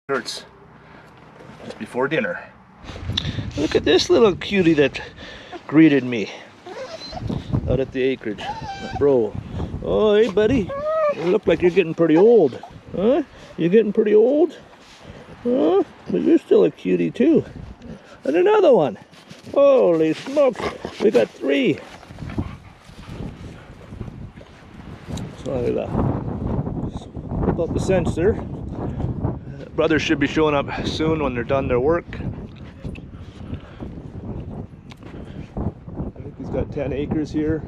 Hurts just before dinner. Look at this little cutie that greeted me out at the acreage. Bro. Oh, hey, buddy. You look like you're getting pretty old. Huh? You getting pretty old? Huh? But you're still a cutie, too. And another one. Holy smokes. We got 3. So I'm gonna whip up the sensor. Brothers should be showing up soon when they're done their work. I think he's got 10 acres here.